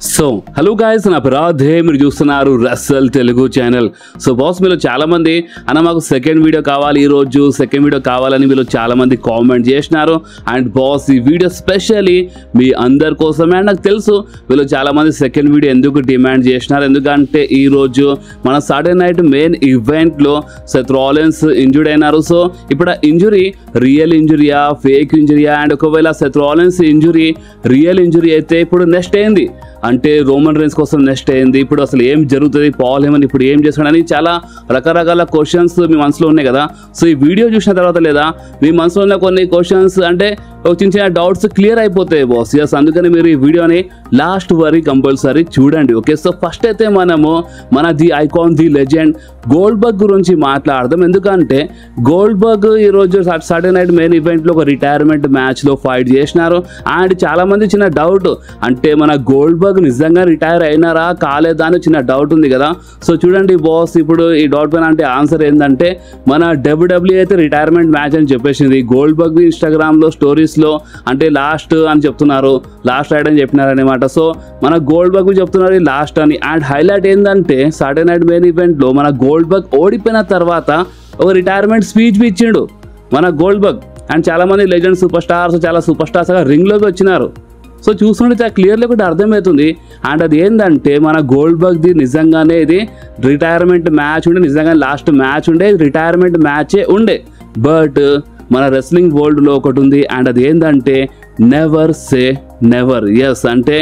So hello guys, నా రాధే, మీరు చూస్తున్నారు Russell Telugu channel. So boss, మీరు చాలామంది అన్న మాకు సెకండ్ వీడియో కావాలి, ఈరోజు సెకండ్ వీడియో కావాలని మీరు చాలామంది కామెంట్ చేసినారు. అండ్ బాస్, ఈ వీడియో స్పెషల్లీ మీ అందరి కోసమే. అండ్ నాకు తెలుసు వీళ్ళు చాలామంది సెకండ్ వీడియో ఎందుకు డిమాండ్ చేసినారు, ఎందుకంటే ఈరోజు మన సాటర్డే నైట్ మెయిన్ ఈవెంట్లో సెత్ రాలిన్స్ ఇంజూర్డ్ అయినారు. సో ఇప్పుడు ఆ ఇంజురీ రియల్ ఇంజురీయా, ఫేక్ ఇంజురీయా? అండ్ ఒకవేళ Seth Rollins injury real injury అయితే ఇప్పుడు నెక్స్ట్ ఏంది అంటే రోమన్ రైన్స్ కోసం నెక్స్ట్ అయింది. ఇప్పుడు అసలు ఏం జరుగుతుంది, పాల్ హేమన్ ఇప్పుడు ఏం చేస్తున్నాడని చాలా రకరకాల క్వశ్చన్స్ మీ మనసులో ఉన్నాయి కదా. సో ఈ వీడియో చూసిన తర్వాత లేదా మీ మనసులో ఉన్న కొన్ని క్వశ్చన్స్ అంటే చిన్న చిన్న డౌట్స్ క్లియర్ అయిపోతాయి బాస్. ఎస్, అందుకని మీరు ఈ వీడియోని లాస్ట్ వరకు కంపల్సరీ చూడండి. ఓకే, సో ఫస్ట్ అయితే మనము మన the icon, the legend Goldberg గురించి మాట్లాడదాం. ఎందుకంటే గోల్డ్బర్గ్ ఈరోజు సాటర్డే నైట్ మెయిన్ ఈవెంట్లో ఒక రిటైర్మెంట్ మ్యాచ్లో ఫైట్ చేసినారు. అండ్ చాలామంది చిన్న డౌట్, అంటే మన గోల్డ్బర్గ్ నిజంగా రిటైర్ అయినారా కాలేదా అని చిన్న డౌట్ ఉంది కదా. సో చూడండి బాస్, ఇప్పుడు ఈ డౌట్ పైన అంటే ఆన్సర్ ఏంటంటే మన WWE అయితే రిటైర్మెంట్ మ్యాచ్ అని చెప్పేసింది. గోల్డ్బర్గ్ ఇన్స్టాగ్రామ్లో స్టోరీస్లో అంటే లాస్ట్ అని చెప్తున్నారు, లాస్ట్ రైడ్ అని చెప్పినారు అనమాట. సో మన గోల్డ్బర్గ్ చెప్తున్నారు లాస్ట్ అని. అండ్ హైలైట్ ఏంటంటే సాటర్డే నైట్ మెయిన్ ఈవెంట్లో మన గోల్డ్బర్గ్ ఓడిపోయిన తర్వాత ఒక రిటైర్మెంట్ స్పీచ్ ఇచ్చిండు మన గోల్డ్బర్గ్. అండ్ చాలామంది లెజెండ్ సూపర్ స్టార్స్, చాలా సూపర్ స్టార్స్ రింగ్లోకి వచ్చినారు. సో చూస్తుంటే చాలా క్లియర్లీ ఒకటి అర్థమవుతుంది. అండ్ అది ఏంటంటే మన గోల్డ్బర్గ్ది నిజంగానే ఇది రిటైర్మెంట్ మ్యాచ్ ఉండే, నిజంగా లాస్ట్ మ్యాచ్ ఉండే, రిటైర్మెంట్ మ్యాచే ఉండే. బట్ మన రెస్లింగ్ వరల్డ్లో ఒకటి ఉంది, అండ్ అది ఏంటంటే నెవర్ సే నెవర్. ఎస్, అంటే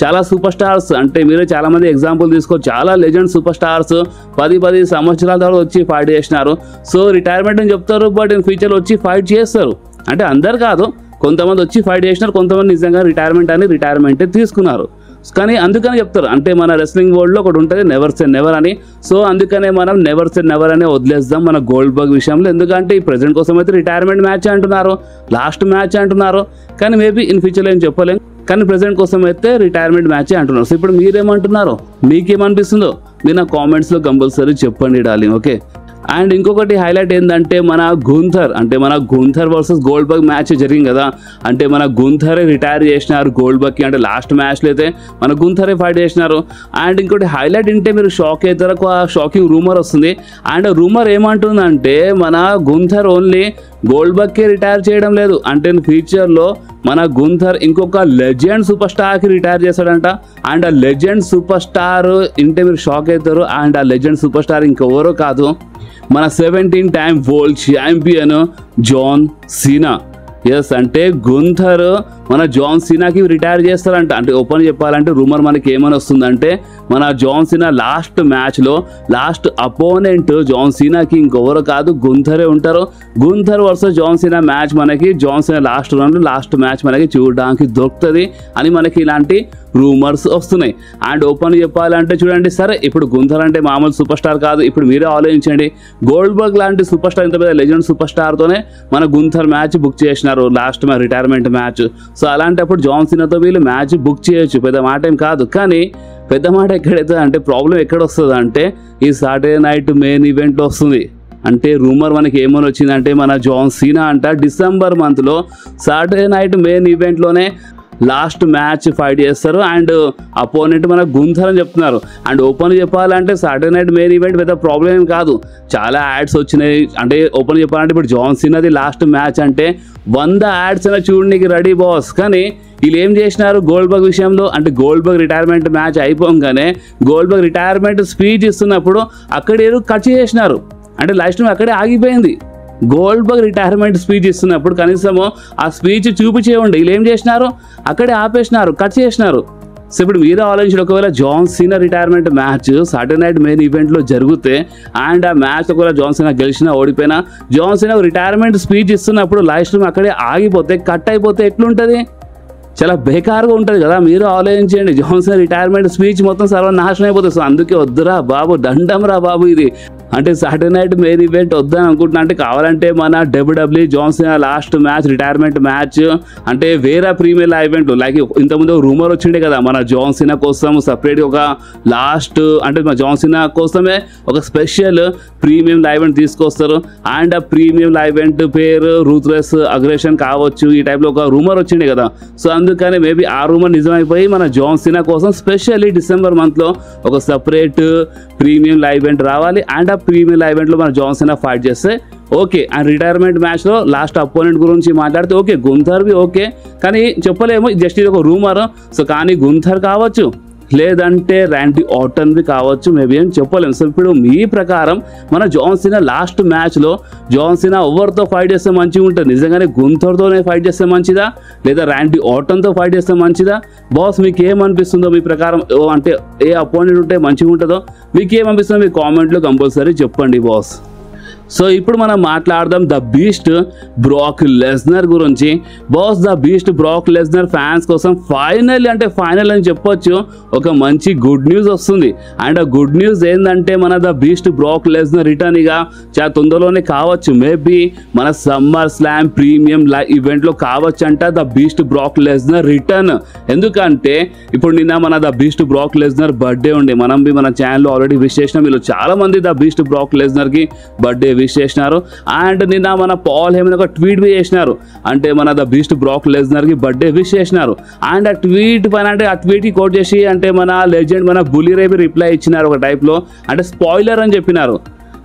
చాలా సూపర్ స్టార్స్, అంటే మీరే చాలామంది ఎగ్జాంపుల్ తీసుకోవచ్చు, చాలా లెజెండ్ సూపర్ స్టార్స్ 10 సంవత్సరాల తర్వాత వచ్చి ఫైట్ చేసినారు. సో రిటైర్మెంట్ అని చెప్తారు, బట్ ఇన్ ఫ్యూచర్ వచ్చి ఫైట్ చేస్తారు. అంటే అందరు కాదు, కొంతమంది వచ్చి ఫైట్ చేసినారు, కొంతమంది నిజంగా రిటైర్మెంటే తీసుకున్నారు. కానీ అందుకని చెప్తారు, అంటే మన రెస్లింగ్ వరల్డ్లో ఒకటి ఉంటుంది నెవర్ సే నెవర్ అని. సో అందుకనే మనం నెవర్ సే నెవర్ అనే వదిలేద్దాం మన గోల్డ్బర్గ్ విషయంలో. ఎందుకంటే ఈ ప్రెజెంట్ కోసం అయితే రిటైర్మెంట్ మ్యాచ్ అంటున్నారు, లాస్ట్ మ్యాచ్ అంటున్నారు, కానీ మేబీ ఇన్ ఫ్యూచర్లో ఏం చెప్పలేం. కానీ ప్రెజెంట్ కోసం అయితే రిటైర్మెంట్ మ్యాచే అంటున్నారు. సో ఇప్పుడు మీరేమంటున్నారో, మీకేమనిపిస్తుందో మీరు నా కామెంట్స్లో కంపల్సరీ చెప్పండి డార్లింగ్. ఓకే, అండ్ ఇంకొకటి హైలైట్ ఏంటంటే మన గుంథర్ వర్సెస్ గోల్డ్బర్గ్ మ్యాచ్ జరిగింది కదా. అంటే మన గుంథరే రిటైర్ చేసినారు గోల్డ్బర్గ్కి, అంటే లాస్ట్ మ్యాచ్లో అయితే మన గుంథరే ఫైట్ చేసినారు. అండ్ ఇంకోటి హైలైట్ అంటే మీరు షాక్ అవుతారు, ఒక షాకింగ్ రూమర్ వస్తుంది. అండ్ రూమర్ ఏమంటుందంటే మన గుంథర్ ఓన్లీ గోల్డ్బర్గ్కి రిటైర్ చేయడం లేదు, అంటే ఫ్యూచర్లో మన గుంథర్ ఇంకొక లెజెండ్ సూపర్ స్టార్కి రిటైర్ చేశాడంట. అండ్ ఆ లెజెండ్ సూపర్ స్టార్ ఇంటే మీరు షాక్ అవుతారు. అండ్ ఆ లెజెండ్ సూపర్ స్టార్ ఇంకెవరో కాదు, మన 17 time world champion John Cena. Yes, అంటే గుంథర్ మన జాన్ సీనాకి రిటైర్ చేస్తారంట. అంటే ఓపెన్ చెప్పాలంటే రూమర్ మనకి ఏమని వస్తుందంటే మన జాన్ సీనా లాస్ట్ మ్యాచ్లో లాస్ట్ అపోనెంట్ జాన్ సీనాకి ఇంకెవరు కాదు గుంథరే ఉంటారు. Gunther versus John Cena match మనకి జాన్ సీనా లాస్ట్ రౌండ్లో లాస్ట్ మ్యాచ్ మనకి చూడడానికి దొరుకుతుంది అని మనకి ఇలాంటి రూమర్స్ వస్తున్నాయి. అండ్ ఓపెన్ చెప్పాలంటే చూడండి, సరే ఇప్పుడు గుంథర్ అంటే మామూలు సూపర్ స్టార్ కాదు. ఇప్పుడు మీరే ఆలోచించండి, గోల్డ్బర్గ్ లాంటి సూపర్ స్టార్, ఇంత పెద్ద లెజెండ్ సూపర్ స్టార్తోనే మన గుంథర్ మ్యాచ్ బుక్ చేసినారు లాస్ట్ రిటైర్మెంట్ మ్యాచ్. సో అలాంటప్పుడు జాన్ సీనాతో వీళ్ళు మ్యాచ్ బుక్ చేయొచ్చు, పెద్ద మాట ఏం కాదు. కానీ పెద్ద మాట ఎక్కడైతే అంటే ప్రాబ్లం ఎక్కడ వస్తుంది అంటే ఈ సాటర్డే నైట్ మెయిన్ ఈవెంట్లో వస్తుంది. అంటే రూమర్ మనకి ఏమని వచ్చిందంటే మన జాన్ సీనా అంట డిసెంబర్ మంత్లో సాటర్డే నైట్ మెయిన్ ఈవెంట్లోనే లాస్ట్ మ్యాచ్ ఫైట్ చేస్తారు. అండ్ అపోనెంట్ మన గుంథర్ అని చెప్తున్నారు. అండ్ ఓపెన్ చెప్పాలంటే సాటర్డే నైట్ మెయిన్ ఈవెంట్ పెద్ద ప్రాబ్లం ఏం కాదు, చాలా యాడ్స్ వచ్చినాయి. అంటే ఓపెన్ చెప్పాలంటే ఇప్పుడు జాన్ సీనాది లాస్ట్ మ్యాచ్ అంటే 100 యాడ్స్ అయినా చూడడానికి రెడీ బాస్. కానీ వీళ్ళు ఏం చేసినారు గోల్డ్బర్గ్ విషయంలో, అంటే గోల్డ్బర్గ్ రిటైర్మెంట్ మ్యాచ్ అయిపోగానే గోల్డ్బర్గ్ రిటైర్మెంట్ స్పీచ్ ఇస్తున్నప్పుడు అక్కడే కట్ చేసినారు, అంటే లాస్ట్ అక్కడే ఆగిపోయింది. గోల్డ్బర్గ్ రిటైర్మెంట్ స్పీచ్ ఇస్తున్నప్పుడు కనీసము ఆ స్పీచ్ చూపించేయండి, వీళ్ళు ఏం చేసినారు అక్కడే ఆపేసినారు, కట్ చేసినారు. సో ఇప్పుడు మీరే ఆలోచించారు, ఒకవేళ John Cena retirement match Saturday night main ఈవెంట్లో జరిగితే అండ్ ఆ మ్యాచ్ ఒకవేళ జాన్ సీనా గెలిచినా ఓడిపోయినా జాన్ సీనా రిటైర్మెంట్ స్పీచ్ ఇస్తున్నప్పుడు లాస్ట్ అక్కడే ఆగిపోతే కట్ అయిపోతే ఎట్లుంటుంది, చాలా బేకార్గా ఉంటుంది కదా. మీరు ఆలోచించండి, జాన్ సీనా రిటైర్మెంట్ స్పీచ్ మొత్తం సర్వనాశనం అయిపోతుంది. సో అందుకే వద్దురా బాబు, దండం రా బాబు ఇది. అంటే సాటర్డే నైట్ మెయిన్ ఈవెంట్ వద్దని అనుకుంటున్నా. అంటే కావాలంటే మన W W John Cena last match retirement match అంటే వేరే ప్రీమియర్ ఈవెంట్ లైక్ ఇంతకుముందు రూమర్ వచ్చిండే కదా మన జాన్ సీనా కోసం సపరేట్గా ఒక లాస్ట్ అంటే మన జాన్ సీనా కోసమే ఒక స్పెషల్ ప్రీమియం ఈవెంట్ తీసుకొస్తారు. అండ్ ఆ ప్రీమియం ఈవెంట్ పేరు రూత్లెస్ అగ్రెషన్ కావచ్చు. ఈ టైప్లో ఒక రూమర్ వచ్చిండే కదా. సో అందుకని మేబీ ఆ రూమర్ నిజమైపోయి మన జాన్ సీనా కోసం స్పెషల్లీ డిసెంబర్ మంత్లో ఒక సపరేట్ ప్రీమియం ఈవెంట్ రావాలి. అండ్ ఆ ప్రీమియం ఈవెంట్లో మన జాన్ సీనా ఫైట్ చేస్తే ఓకే. అండ్ రిటైర్మెంట్ మ్యాచ్లో లాస్ట్ అపోనెంట్ గురించి మాట్లాడితే ఓకే గుంథర్వి ఓకే, కానీ చెప్పలేము జస్ట్ ఇది ఒక రూమర్. సో కానీ గుంథర్ కావచ్చు లేదంటే ర్యాండీ ఆర్టన్వి కావచ్చు, మేబీ అని చెప్పలేము. సో ఇప్పుడు మీ ప్రకారం మన జాన్ సీనా లాస్ట్ మ్యాచ్లో జాన్ సీనా ఎవరితో ఫైట్ చేస్తే మంచిగా ఉంటుంది? నిజంగానే గుంథర్తోనే ఫైట్ చేస్తే మంచిదా లేదా ర్యాండీ ఆర్టన్తో ఫైట్ చేస్తే మంచిదా? బాస్ మీకు ఏమనిపిస్తుందో మీ ప్రకారం, అంటే ఏ అపోనెంట్ ఉంటే మంచిగా ఉంటుందో మీకు ఏమనిపిస్తుందో మీ కామెంట్లో కంపల్సరీ చెప్పండి బాస్. సో ఇప్పుడు మనం మాట్లాడదాం ద బీస్ట్ బ్రాక్ లెస్నర్ గురించి. Boss the beast Brock Lesnar fans కోసం ఫైనల్ అని చెప్పొచ్చు ఒక మంచి గుడ్ న్యూస్ వస్తుంది. అండ్ ఆ గుడ్ న్యూస్ ఏంటంటే మన the beast Brock Lesnar return ఇక చాలా తొందరలోనే కావచ్చు. మేబీ మన సమ్మర్ స్లామ్ ప్రీమియం ఈవెంట్లో కావచ్చు అంట the beast Brock Lesnar return. ఎందుకంటే ఇప్పుడు నిన్న మన the beast Brock Lesnar birthday ఉండే. మన ఛానల్లో ఆల్రెడీ విష్ చేసినాం. వీళ్ళు చాలా మంది ద బీస్ట్ బ్రాక్ లెస్నర్కి బర్త్డే విష్ చేసినారు. అండ్ నిన్న మన పాల్ హేమన్ ఒక ట్వీట్ బి చేసినారు. అంటే మన ద బీస్ట్ బ్రాక్ లెస్నర్కి బర్త్డే విష్ చేసినారు. అండ్ ఆ ట్వీట్ పైన అంటే ఆ ట్వీట్కి కోట్ చేసి అంటే మన లెజెండ్ మన బుల్లీ రే రిప్లై ఇచ్చినారు ఒక టైప్లో. అంటే స్పాయిలర్ అని చెప్పినారు.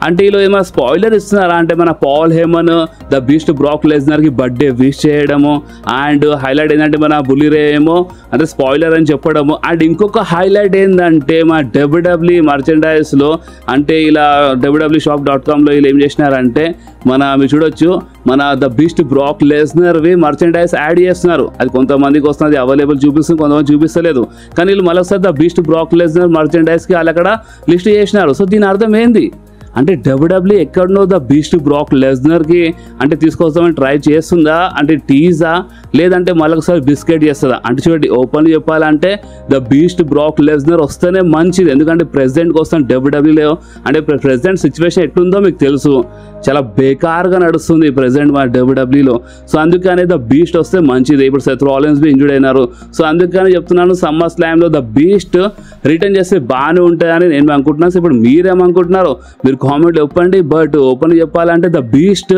అంటే వీళ్ళు ఏమైనా స్పాయిలర్ ఇస్తున్నారా అంటే మన Paul Heyman the beast Brock లెస్నర్కి బర్త్డే విష్ చేయడము. అండ్ హైలైట్ ఏంటంటే మన బుల్లీ రే ఏమో అంటే స్పాయిలర్ అని చెప్పడము. అండ్ ఇంకొక హైలైట్ ఏంటంటే మన డబ్ల్యూడబ్ల్యూ మర్చెండైజ్లో అంటే ఇలా www.shop.comలో వీళ్ళు ఏం చేసినారంటే మీరు చూడొచ్చు మన ద బీస్ట్ బ్రాక్ లెస్నర్వి మర్చెండైజ్ యాడ్ చేస్తున్నారు. అది కొంతమందికి వస్తుంది అవైలబుల్ చూపిస్తుంది, కొంతమంది చూపిస్తలేదు. కానీ వీళ్ళు మళ్ళీ ద బీస్ట్ బ్రాక్ లెస్నర్ మర్చెండైజ్కి వాళ్ళు అక్కడ లిస్ట్ చేసినారు. సో దీని అర్థం ఏంది అంటే డబ్ల్యూడబ్ల్యూ ఎక్కడనో ద బీస్ట్ బ్రాక్ లెస్నర్కి అంటే తీసుకొస్తామని ట్రై చేస్తుందా అంటే టీజా లేదంటే మళ్ళొకసారి బిస్కెట్ చేస్తుందా అంటే చూడండి ఓపెన్గా చెప్పాలంటే ద బీస్ట్ బ్రాక్ లెస్నర్ వస్తేనే మంచిది. ఎందుకంటే ప్రెసిడెంట్కి వస్తాను డబ్ల్యూడబ్ల్యూలో అంటే ప్రెసిడెంట్ సిచ్యువేషన్ ఎట్లుందో మీకు తెలుసు, చాలా బేకార్గా నడుస్తుంది ప్రెసిడెంట్ మన డబ్ల్యూడబ్ల్యూలో. సో అందుకనే ద బీస్ట్ వస్తే మంచిది. ఇప్పుడు సెత్ రాలిన్స్ బి ఇంజూర్డ్ అయినారు. సో అందుకని చెప్తున్నాను సమ్మర్ స్లామ్లో ద బీస్ట్ రిటర్న్ చేస్తే బాగానే ఉంటాయని నేను అనుకుంటున్నాను. సో ఇప్పుడు మీరేమనుకుంటున్నారు మీరు కామెంట్లో చెప్పండి. బట్ ఓపెన్ చెప్పాలంటే the beast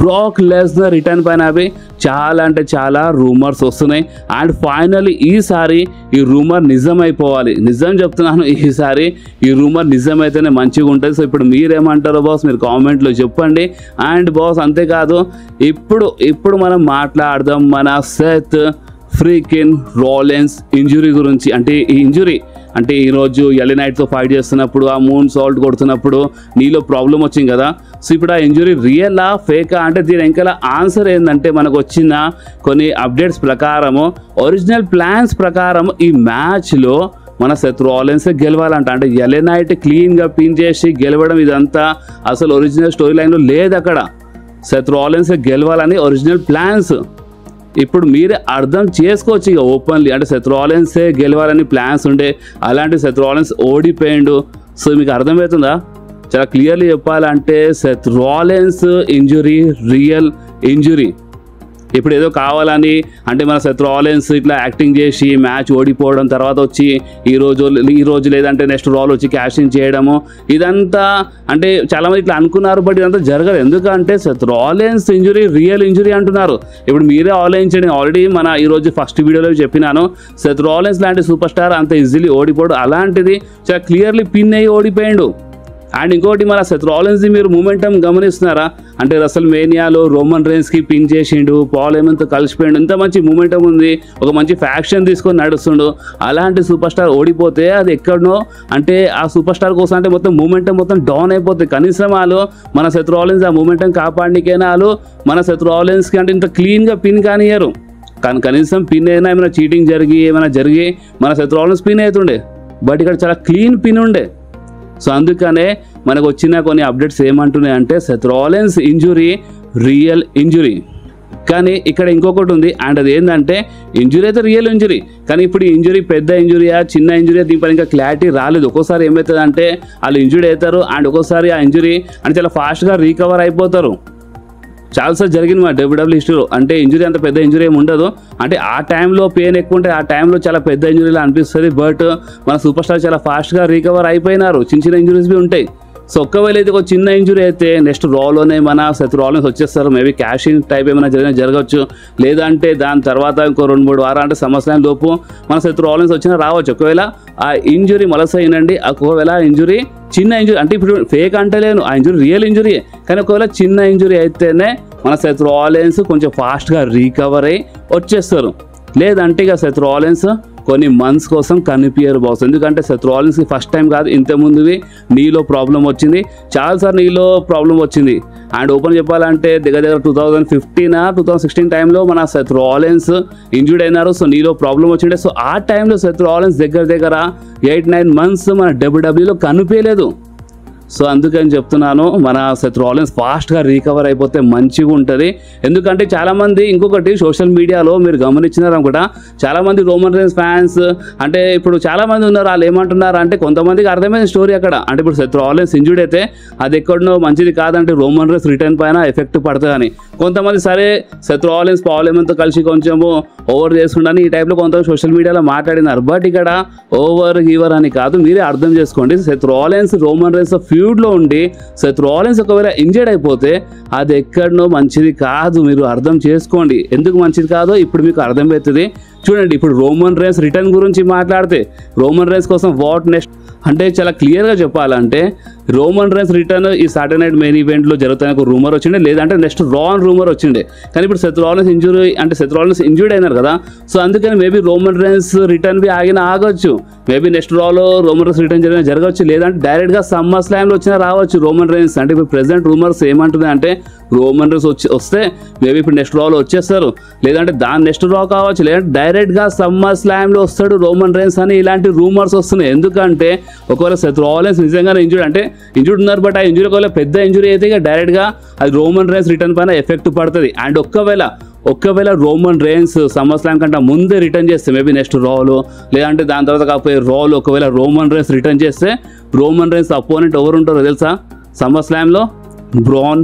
Brock Lesnar return పైన అవి చాలా అంటే చాలా రూమర్స్ వస్తున్నాయి. అండ్ ఫైనల్లీ ఈసారి ఈ రూమర్ నిజమైపోవాలి. నిజం చెప్తున్నాను, ఈసారి ఈ రూమర్ నిజమైతేనే మంచిగా ఉంటుంది. సో ఇప్పుడు మీరేమంటారో బాస్ మీరు కామెంట్లో చెప్పండి. అండ్ బాస్ అంతేకాదు ఇప్పుడు మనం మాట్లాడదాం మన సెత్ ఫ్రీకిన్ రాలిన్స్ ఇంజురీ గురించి. అంటే ఈ ఇంజురీ అంటే ఈరోజు ఎల్ఏ నైట్తో ఫైట్ చేస్తున్నప్పుడు ఆ మూన్ సాల్ట్ కొడుతున్నప్పుడు నీలో ప్రాబ్లం వచ్చింది కదా. సో ఇప్పుడు ఆ ఇంజురీ రియలా ఫేకా అంటే దీని వెనకాల ఆన్సర్ ఏంటంటే మనకు వచ్చిన కొన్ని అప్డేట్స్ ప్రకారము ఒరిజినల్ ప్లాన్స్ ప్రకారం ఈ మ్యాచ్లో మన సెత్ రాలిన్స్ గెలవాలంట. అంటే ఎల్ఏ నైట్ క్లీన్గా పిన్ చేసి గెలవడం ఇదంతా అసలు ఒరిజినల్ స్టోరీ లైన్లో లేదు. అక్కడ సెత్ రాలిన్స్ గెలవాలని ఒరిజినల్ ప్లాన్స్. ఇప్పుడు మీరే అర్థం చేసుకోవచ్చు ఇక ఓపెన్లీ అంటే సెత్ రాలిన్సే గెలవాలని ప్లాన్స్ ఉండే, అలాంటి సెత్ రాలిన్స్ ఓడిపోయిండు. సో మీకు అర్థమవుతుందా? చాలా క్లియర్లీ చెప్పాలంటే Seth Rollins injury real injury. ఇప్పుడు ఏదో కావాలని అంటే మన సెత్ రాలిన్స్ ఇట్లా యాక్టింగ్ చేసి మ్యాచ్ ఓడిపోవడం తర్వాత వచ్చి ఈ రోజు లేదంటే నెక్స్ట్ రాల్ వచ్చి క్యాషింగ్ చేయడము ఇదంతా అంటే చాలామంది ఇట్లా అనుకున్నారు. బట్ ఇదంతా జరగదు. ఎందుకంటే Seth Rollins injury real injury అంటున్నారు. ఇప్పుడు మీరే ఆలోచించండి. ఆల్రెడీ మన ఈరోజు ఫస్ట్ వీడియోలో చెప్పినాను సెత్ రాలిన్స్ లాంటి సూపర్ స్టార్ అంత ఈజీలీ ఓడిపోడు. అలాంటిది చాలా క్లియర్లీ పిన్ అయ్యి ఓడిపోయిండు. అండ్ ఇంకోటి మన సెత్ రాలిన్స్ది మీరు మూమెంటం గమనిస్తున్నారా? అంటే రసల్ మేనియాలో రోమన్ రేన్స్కి పిన్ చేసిండు, పాల్ హేమన్తో కలిసిపోయిండు, ఇంత మంచి మూమెంటం ఉంది, ఒక మంచి ఫ్యాక్షన్ తీసుకొని నడుస్తుండు. అలాంటి సూపర్ స్టార్ ఓడిపోతే అది ఎక్కడనో అంటే ఆ సూపర్ స్టార్ కోసం అంటే మొత్తం మూమెంటం మొత్తం డౌన్ అయిపోతుంది. కనీసం వాళ్ళు మన సెత్ రాలిన్స్ ఆ మూమెంటం కాపాడనికైనా వాళ్ళు మన సెత్ రాలిన్స్కి అంటే ఇంత క్లీన్గా పిన్ కానియరు. కానీ కనీసం పిన్ అయినా ఏమైనా చీటింగ్ ఏమైనా జరిగి మన సెత్ రాలిన్స్ పిన్ అవుతుండే. బట్ ఇక్కడ చాలా క్లీన్ పిన్ ఉండే. సో అందుకనే మనకు వచ్చిన కొన్ని అప్డేట్స్ ఏమంటున్నాయి అంటే Seth Rollins injury real injury. కానీ ఇక్కడ ఇంకొకటి ఉంది, అండ్ అది ఏంటంటే ఇంజురీ అయితే రియల్ ఇంజురీ, కానీ ఇప్పుడు ఈ ఇంజురీ పెద్ద ఇంజురీయా చిన్న ఇంజురీయా దీనిపైన ఇంకా క్లారిటీ రాలేదు. ఒక్కోసారి ఏమవుతుంది అంటే వాళ్ళు ఇంజురీ అవుతారు, అండ్ ఒక్కోసారి ఆ ఇంజురీ అంటే చాలా ఫాస్ట్గా రికవర్ అయిపోతారు. చాలాసార్లు జరిగింది మా డబ్ల్యూడబ్ల్యూ హిస్టరీలో. అంటే ఇంజురీ అంత పెద్ద ఇంజురీ ఏమి ఉండదు, అంటే ఆ టైంలో పెయిన్ ఎక్కువ ఉంటే ఆ టైంలో చాలా పెద్ద ఇంజురీలా అనిపిస్తుంది. బట్ మన సూపర్ స్టార్ చాలా ఫాస్ట్గా రికవర్ అయిపోయినారు. చిన్న చిన్న ఇంజురీస్ బి ఉంటాయి. సో ఒక్కవేళ ఇది ఒక చిన్న ఇంజురీ అయితే నెక్స్ట్ రాలోనే మన సెత్ రాలిన్స్ వచ్చేస్తారు. మేబీ క్యాషింగ్ టైప్ ఏమైనా జరగవచ్చు, లేదంటే దాని తర్వాత ఇంకో 2-3 వారాలు అంటే సంవత్సరం లోపు మన సెత్ రాలిన్స్ వచ్చినా రావచ్చు. ఒకవేళ ఆ ఇంజురీ మలసైనండి, ఒకవేళ ఇంజురీ చిన్న ఇంజురీ అంటే ఇప్పుడు ఫేక్ అంటలేను, ఆ ఇంజురీ రియల్ ఇంజురీ, కానీ ఒకవేళ చిన్న ఇంజురీ అయితేనే మన సెత్ రాలిన్స్ కొంచెం ఫాస్ట్గా రికవర్ అయ్యి వచ్చేస్తారు. లేదంటే ఇక సెత్ రాలిన్స్ కొన్ని మంత్స్ కోసం కనిపించరు బాస్. ఎందుకంటే సెత్ రాలిన్స్కి ఫస్ట్ టైం కాదు, ఇంతకుముందువి నీలో ప్రాబ్లం వచ్చింది, చాలాసార్లు నీలో ప్రాబ్లం వచ్చింది. అండ్ ఓపెన్ చెప్పాలంటే దగ్గర 2016 టైంలో మన సెత్ రాలిన్స్ ఇంజూర్డ్ అయినారు. సో నీలో ప్రాబ్లం వచ్చిండే. సో ఆ టైంలో సెత్ రాలిన్స్ దగ్గర 8-9 మంత్స్ మన డబ్ల్యూడబ్ల్యూలో కనిపించలేదు. సో అందుకని చెప్తున్నాను, మన సెత్ రాలిన్స్ ఫాస్ట్గా రికవర్ అయిపోతే మంచిగా ఉంటుంది. ఎందుకంటే చాలామంది ఇంకొకటి సోషల్ మీడియాలో మీరు గమనించినారు అనుకుంటా, చాలామంది రోమన్ రైన్స్ ఫ్యాన్స్ అంటే ఇప్పుడు చాలామంది ఉన్నారు. వాళ్ళు ఏమంటున్నారు అంటే కొంతమందికి అర్థమైన స్టోరీ అక్కడ, అంటే ఇప్పుడు సెత్ రాలిన్స్ ఇంజూర్డ్ అయితే అది ఎక్కడనో మంచిది కాదంటే రోమన్ రైన్స్ రిటర్న్ పైన ఎఫెక్ట్ పడుతుందని. కొంతమంది సరే సెత్ రాలిన్స్ పాల్ హేమన్తో కలిసి కొంచెము ఓవర్ చేసుకుంటాను ఈ టైప్లో కొంత సోషల్ మీడియాలో మాట్లాడినారు. బట్ ఇక్కడ ఓవర్ గివర్ అని కాదు, మీరే అర్థం చేసుకోండి. సెత్ రాలిన్స్ రోమన్ రైన్స్ ఫ్యూడ్లో ఉండి సెత్ రాలిన్స్ ఒకవేళ ఇంజర్డ్ అయిపోతే అది ఎక్కడనో మంచిది కాదు. మీరు అర్థం చేసుకోండి ఎందుకు మంచిది కాదో ఇప్పుడు మీకు అర్థమవుతుంది. చూడండి, ఇప్పుడు రోమన్ రైన్స్ రిటర్న్ గురించి మాట్లాడితే రోమన్ రైన్స్ కోసం వాట్ నెక్స్ట్ అంటే చాలా క్లియర్గా చెప్పాలంటే రోమన్ రైన్స్ రిటర్న్ ఈ సాటర్డే నైట్ మెయిన్ ఈవెంట్లో జరుగుతున్న ఒక రూమర్ వచ్చిండే, లేదంటే నెక్స్ట్ రా అని రూమర్ వచ్చిండే. కానీ ఇప్పుడు సెత్ రాలిన్స్ ఇంజురీ అంటే సెత్ రాలిన్స్ ఇంజూర్డ్ అయినారు కదా, సో అందుకని మేబీ రోమన్ రైన్స్ రిటర్న్ బి ఆగొచ్చు. మేబీ నెక్స్ట్ రాలో రోమన్ రైన్స్ రిటర్న్ జరగవచ్చు, లేదంటే డైరెక్ట్గా సమ్మర్ స్లామ్లో వచ్చినా రావచ్చు రోమన్ రైన్స్. అంటే ఇప్పుడు ప్రెసెంట్ రూమర్స్ ఏమంటుంది అంటే రోమన్ రైన్స్ వస్తే మేబీ ఇప్పుడు నెక్స్ట్ రాలో వచ్చేస్తారు, లేదంటే దాని నెక్స్ట్ రా కావచ్చు, లేదంటే డైరెక్ట్గా సమ్మర్ స్లామ్లో వస్తాడు రోమన్ రైన్స్ అని ఇలాంటి రూమర్స్ వస్తున్నాయి. ఎందుకంటే ఒకవేళ సెత్ రాలిన్స్ నిజంగానే ఇంజూర్డ్ అంటే ఇంజూర్డ్ ఉన్నారు, బట్ ఆ ఇంజురీ ఒకవేళ పెద్ద ఇంజురీ అయితే ఇక డైరెక్ట్గా అది రోమన్ రైన్స్ రిటర్న్ పైన ఎఫెక్ట్ పడుతుంది. అండ్ ఒక్కవేళ రోమన్ రైన్స్ సమ్మర్ స్లామ్ కంటే ముందే రిటర్న్ చేస్తే మేబీ నెక్స్ట్ రాలో లేదంటే దాని తర్వాత కాకపోయే రాలో ఒకవేళ రోమన్ రైన్స్ రిటర్న్ చేస్తే రోమన్ రైన్స్ అపోనెంట్ ఎవరు ఉంటారో తెలుసా సమ్మర్ స్లామ్లో? Bron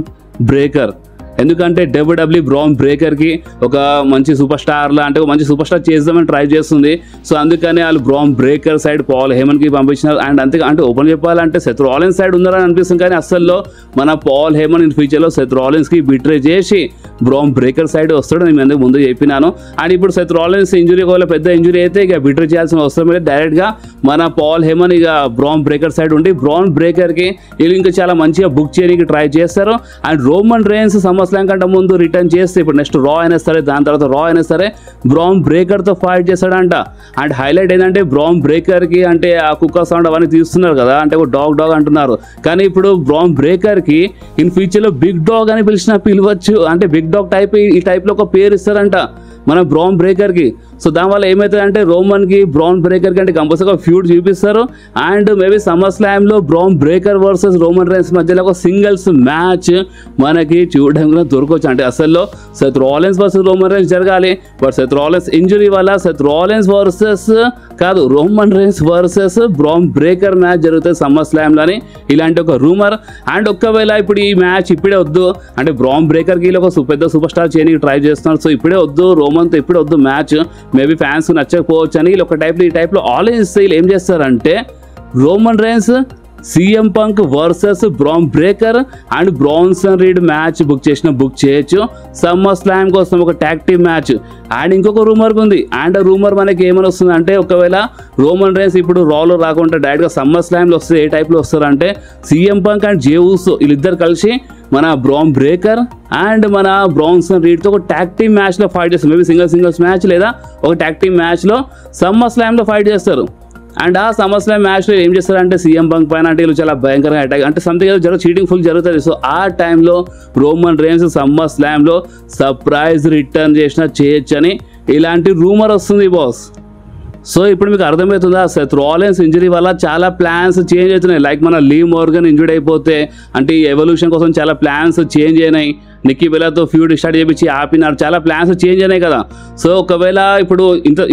Breaker. ఎందుకంటే డబ్ల్యూడబ్ల్యూ బ్రాన్ బ్రేకర్కి ఒక మంచి సూపర్ స్టార్లా అంటే ఒక మంచి సూపర్ స్టార్ చేద్దామని ట్రై చేస్తుంది. సో అందుకని వాళ్ళు బ్రాన్ బ్రేకర్ సైడ్ పాల్ హేమన్కి పంపించినారు. అండ్ అంతే అంటే ఓపెన్ చెప్పాలంటే సెత్ రాలిన్స్ సైడ్ ఉన్నారని అనిపిస్తుంది, కానీ అసల్లో మన పాల్ హేమన్ ఇన్ ఫ్యూచర్లో సెత్ రాలిన్స్కి బిట్రే చేసి బ్రాన్ బ్రేకర్ సైడ్ వస్తాడు. నేను ఎందుకు ముందు చెప్పినాను. అండ్ ఇప్పుడు సెత్ రాలిన్స్ ఇంజురీ ఒకవేళ పెద్ద ఇంజురీ అయితే ఇక బిట్రే చేయాల్సిన అవసరం లేదు, డైరెక్ట్గా మన పాల్ హేమన్ ఇక బ్రాన్ బ్రేకర్ సైడ్ ఉండి బ్రాన్ బ్రేకర్కి వీళ్ళు ఇంకా చాలా మంచిగా బుక్ చేయడానికి ట్రై చేస్తారు. అండ్ రోమన్ రైన్స్ స్లామ్ కంటే ముందు రిటర్న్ చేస్తే ఇప్పుడు నెక్స్ట్ రా అయినా సరే దాని తర్వాత రా అయినా సరే బ్రాన్ బ్రేకర్తో ఫైట్ చేస్తాడంట. అండ్ హైలైట్ ఏంటంటే బ్రాన్ బ్రేకర్కి అంటే ఆ కుక్క సౌండ్ అవన్నీ తీస్తున్నారు కదా, అంటే ఒక డాగ్ అంటున్నారు, కానీ ఇప్పుడు బ్రాన్ బ్రేకర్కి ఇన్ ఫ్యూచర్లో బిగ్ డాగ్ అని పిలవచ్చు. అంటే బిగ్ డాగ్ టైప్ ఈ టైప్లో ఒక పేరు ఇస్తారంట మన బ్రాన్ బ్రేకర్కి. సో దానివల్ల ఏమవుతుంది అంటే రోమన్కి బ్రాన్ బ్రేకర్కి అంటే కంపల్సరీగా ఫ్యూడ్ చూపిస్తారు. అండ్ మేబీ సమ్మర్ స్లామ్లో Bron Breaker versus Roman Reigns మధ్యలో ఒక సింగిల్స్ మ్యాచ్ మనకి చూడడానికి దొరకవచ్చు. అంటే అసలు Seth Rollins versus Roman Reigns జరగాలి, బట్ సెత్ రాలిన్స్ ఇంజురీ వల్ల సెత్ రాలిన్స్ వర్సెస్ కాదు Roman Reigns versus Bron Breaker match జరుగుతుంది సమ్మర్ స్లామ్లోని ఇలాంటి ఒక రూమర్. అండ్ ఒక్కవేళ ఇప్పుడు ఈ మ్యాచ్ ఇప్పుడే వద్దు అంటే బ్రాన్ బ్రేకర్కి ఒక పెద్ద సూపర్ స్టార్ చేయడానికి ట్రై చేస్తున్నారు. సో ఇప్పుడే వద్దు రోమన్తో ఇప్పుడే వద్దు మ్యాచ్, మేబీ ఫ్యాన్స్ నచ్చకపోవచ్చు అని వీళ్ళు ఈ టైప్లో ఆలోచిస్తే వీళ్ళు ఏం చేస్తారంటే Roman Reigns CM Punk versus Bron breaker and Branson read match book చేయొచ్చు సమ్మర్ స్లామ్ కోసం ఒక ట్యాగ్ టీమ్ మ్యాచ్. అండ్ ఇంకొక రూమర్ ఉంది, అండ్ రూమర్ మనకి ఏమని వస్తుంది అంటే ఒకవేళ రోమన్ రైన్స్ ఇప్పుడు రాలో రాకుండా డైరెక్ట్గా సమ్మర్ స్లామ్లో వస్తే ఏ టైప్లో వస్తారంటే CM Punk అండ్ జే ఉసో వీళ్ళిద్దరు కలిసి మన బ్రాన్ బ్రేకర్ అండ్ మన బ్రాన్సన్ రీడ్తో ఒక ట్యాగ్ టీమ్ మ్యాచ్లో ఫైట్ చేస్తారు. మేబీ సింగిల్స్ మ్యాచ్ లేదా ఒక ట్యాగ్ టీమ్ మ్యాచ్లో సమ్మర్ స్లామ్లో ఫైట్ చేస్తారు. అండ్ ఆ సమ్మర్ స్లామ్ మ్యాచ్లో ఏం చేస్తారంటే CM Punk పైన అంటే వీళ్ళు చాలా భయంకరంగా అటాక్ అంటే సంథింగ్ ఏదో చీటింగ్ ఫుల్ జరుగుతుంది. సో ఆ టైంలో రోమన్ రైన్స్ సమ్మర్ స్లామ్లో సర్ప్రైజ్ రిటర్న్ చేయొచ్చని ఇలాంటి రూమర్ వస్తుంది బాస్. సో ఇప్పుడు మీకు అర్థమవుతుందా, సెత్ రాలిన్స్ ఇంజరీ వల్ల చాలా ప్లాన్స్ చేంజ్ అవుతున్నాయి. లైక్ మన లీ మోర్గన్ ఇంజూర్డ్ అయిపోతే అంటే ఈ ఎవల్యూషన్ కోసం చాలా ప్లాన్స్ చేంజ్ అయినాయి. నిక్కీ బెల్లాతో ఫ్యూడ్ స్టార్ట్ చేయించి ఆపినారు, చాలా ప్లాన్స్ చేంజ్ అయినాయి కదా. సో ఒకవేళ ఇప్పుడు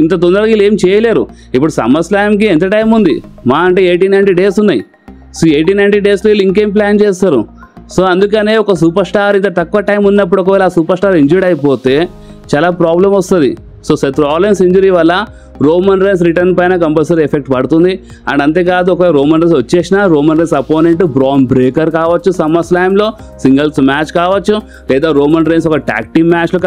ఇంత తొందరగా వీళ్ళు ఏం చేయలేరు. ఇప్పుడు సమ్మర్ స్లామ్కి ఎంత టైం ఉంది, మా అంటే 80-90 డేస్ ఉన్నాయి. సో 80-90 డేస్లో వీళ్ళు ఇంకేం ప్లాన్ చేస్తారు. సో అందుకనే ఒక సూపర్ స్టార్ ఇంత తక్కువ టైం ఉన్నప్పుడు ఒకవేళ ఆ సూపర్ స్టార్ ఇంజూర్డ్ అయిపోతే చాలా ప్రాబ్లం వస్తుంది. సో సెత్ రాలిన్స్ ఇంజరీ వల్ల రోమన్ రైన్స్ రిటర్న్ పైన కంపల్సరీ ఎఫెక్ట్ పడుతుంది. అండ్ అంతేకాదు ఒకవేళ రోమన్ రైన్స్ వచ్చేసినా Roman Reigns opponent Bron Breaker కావచ్చు, సమ్మర్ స్లామ్లో సింగిల్స్ మ్యాచ్ కావచ్చు, లేదా రోమన్ రైన్స్ ఒక ట్యాగ్ టీమ్ మ్యాచ్లో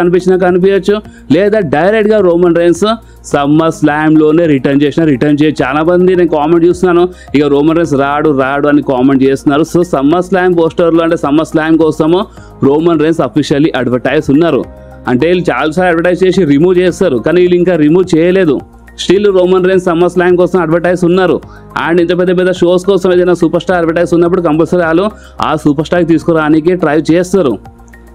కనిపించచ్చు, లేదా డైరెక్ట్గా రోమన్ రైన్స్ సమ్మర్ స్లామ్లోనే రిటర్న్ చేయొచ్చు. చాలా మంది నేను కామెంట్ చూస్తున్నాను, ఇక రోమన్ రైన్స్ రాడు అని కామెంట్ చేస్తున్నారు. సో సమ్మర్ స్లామ్ పోస్టర్లో అంటే సమ్మర్ స్లామ్ కోసము రోమన్ రైన్స్ అఫీషియల్లీ అడ్వర్టైజ్ ఉన్నారు. అంటే వీళ్ళు చాలాసార్లు అడ్వర్టైజ్ చేసి రిమూవ్ చేస్తారు, కానీ వీళ్ళు ఇంకా రిమూవ్ చేయలేదు. Still Roman Reigns summer slam కోసం అడ్వర్టైజ్ ఉన్నారు. అండ్ ఇంత పెద్ద షోస్ కోసం ఏదైనా సూపర్ స్టార్ అడ్వర్టైజ్ ఉన్నప్పుడు కంపల్సరీ వాళ్ళు ఆ సూపర్ స్టార్కి తీసుకురానికి ట్రై చేస్తారు.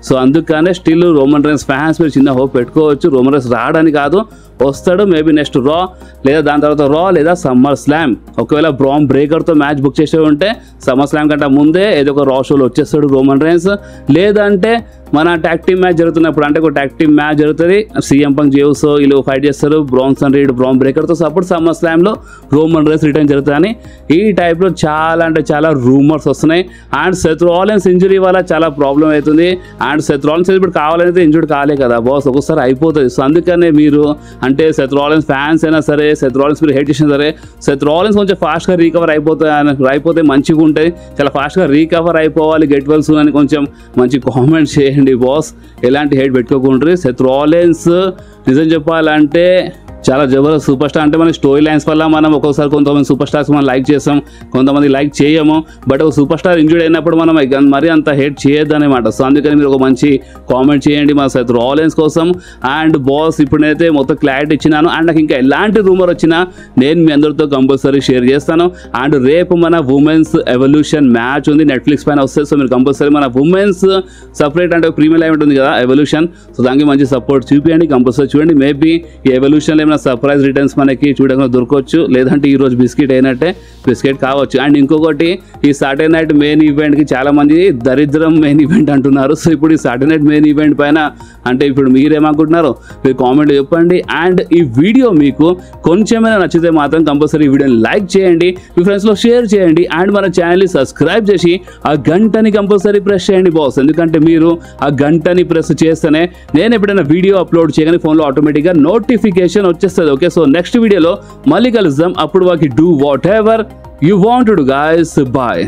సో అందుకనే స్టిల్ రోమన్ రైన్స్ ఫ్యాన్స్ మీరు చిన్న హోప్ పెట్టుకోవచ్చు. రోమన్ రైన్స్ రావడానికి కాదు, వస్తాడు మేబీ నెక్స్ట్ రా, లేదా దాని తర్వాత రా, లేదా సమ్మర్ స్లామ్. ఒకవేళ బ్రాన్ బ్రేకర్తో మ్యాచ్ బుక్ చేసే ఉంటే సమ్మర్ స్లామ్ కంటే ముందే ఏదో ఒక రా షోలో వచ్చేస్తాడు రోమన్ రైన్స్. లేదంటే మన ట్యాగ్ టీమ్ మ్యాచ్ జరుగుతున్నప్పుడు, అంటే ఒక ట్యాగ్ టీమ్ మ్యాచ్ జరుగుతుంది, సీఎం పంక్ జేవ్స్ వీళ్ళు ఫైట్ చేస్తారు, బ్రాన్సన్ రీడ్ బ్రాన్ బ్రేకర్తో సపోర్ట్ సమ్మర్ స్లామ్లో రోమన్ రైన్స్ రిటర్న్ జరుగుతుందని ఈ టైప్లో చాలా అంటే చాలా రూమర్స్ వస్తున్నాయి. అండ్ సెత్ రాలిన్స్ ఇంజరీ వల్ల చాలా ప్రాబ్లం అవుతుంది. అండ్ సెత్ రాలిన్స్ ఇప్పుడు కావాలైతే ఇంజూర్డ్ కాలే కదా బాస్, ఒక్కొక్కసారి అయిపోతుంది. సో అందుకనే మీరు అంటే సెత్ రాలిన్స్ ఫ్యాన్స్ అయినా సరే, సెత్ రాలిన్స్ మీరు హేట్ చేసినా సరే, సెత్ రాలిన్స్ కొంచెం ఫాస్ట్గా రీకవర్ అయిపోతే మంచిగా ఉంటుంది. చాలా ఫాస్ట్గా రీకవర్ అయిపోవాలి, గెట్ వెల్ సూన్ అని కొంచెం మంచి కామెంట్స్ చేయండి బాస్. ఎలాంటి హేట్ పెట్టుకోకుండా. సెత్ రాలిన్స్ నిజం చెప్పాలంటే చాలా జబర్దస్త్ సూపర్ స్టార్. అంటే మన స్టోరీ లైన్స్ వల్ల మనం ఒక్కొక్కసారి కొంతమంది సూపర్ స్టార్స్ మనం లైక్ చేస్తాం, కొంతమంది లైక్ చేయము. బట్ ఒక సూపర్ స్టార్ ఇంజూర్డ్ అయినప్పుడు మనం మరీ అంత హేట్ చేయొద్దు అనమాట. సో అందుకని మీరు ఒక మంచి కామెంట్ చేయండి మా సెత్ రాలిన్స్ కోసం. అండ్ బాస్ ఇప్పుడైతే మొత్తం క్లారిటీ ఇచ్చినాను. అండ్ నాకు ఇంకా ఎలాంటి రూమర్ వచ్చినా నేను మీ అందరితో కంపల్సరీ షేర్ చేస్తాను. అండ్ రేపు మన ఉమెన్స్ ఎవల్యూషన్ మ్యాచ్ ఉంది, నెట్ఫ్లిక్స్ పైన వస్తుంది. సో మీరు కంపల్సరీ మన ఉమెన్స్ సపరేట్ అంటే ప్రీమియర్ లైవ్ ఉంటుంది కదా ఎవల్యూషన్, సో దానికి మంచి సపోర్ట్ చూపించండి, కంపల్సరీ చూడండి. మేబీ ఈ ఎవల్యూషన్ సర్ప్రైజ్ రిటర్న్స్ మనకి చూడకుండా దొరకవచ్చు, లేదంటే ఈరోజు బిస్కెట్ అయినట్టే బిస్కెట్ కావచ్చు. అండ్ ఇంకొకటి, ఈ సాటర్డే నైట్ మెయిన్ ఈవెంట్కి చాలా మంది దరిద్రం మెయిన్ ఈవెంట్ అంటున్నారు. సో ఇప్పుడు ఈ సాటర్డే నైట్ మెయిన్ ఈవెంట్ పైన అంటే ఇప్పుడు మీరేమనుకుంటున్నారు మీరు కామెంట్లో చెప్పండి. అండ్ ఈ వీడియో మీకు కొంచెమైనా నచ్చితే మాత్రం కంపల్సరీ ఈ వీడియోని లైక్ చేయండి, మీ ఫ్రెండ్స్లో షేర్ చేయండి. అండ్ మన ఛానల్ని సబ్స్క్రైబ్ చేసి ఆ గంటని కంపల్సరీ ప్రెస్ చేయండి బాస్. ఎందుకంటే మీరు ఆ గంటని ప్రెస్ చేస్తేనే నేను ఎప్పుడైనా వీడియో అప్లోడ్ చేయగానే ఫోన్లో ఆటోమేటిక్గా నోటిఫికేషన్ వచ్చేస్తుంది. ఓకే, సో నెక్స్ట్ వీడియోలో మళ్ళీ కలుద్దాం. అప్పుడు వాకి do whatever you want to do guys. Bye.